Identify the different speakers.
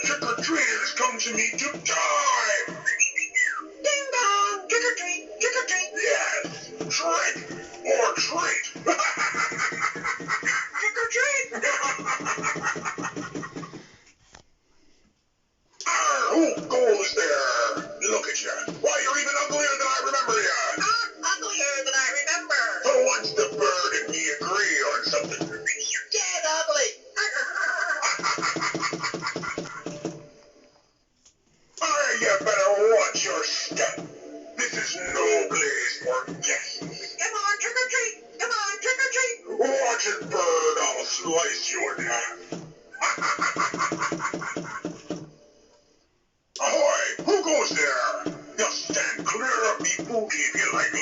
Speaker 1: Trick-or-treaters come to me to die! Ding dong! Trick-or-treat! Trick-or-treat! Yes! Trick or treat! Trick-or-treat! Who goes there? Look at you. Why, you're even uglier than I remember you. Not uglier than I remember. So once the bird and me agree on something, you're dead ugly. You better watch your step. This is no place for guests. Come on, trick-or-treat. Come on, trick-or-treat. Watch it, bird. I'll slice you in half. Ahoy! Who goes there? Just stand clear of me booty if you like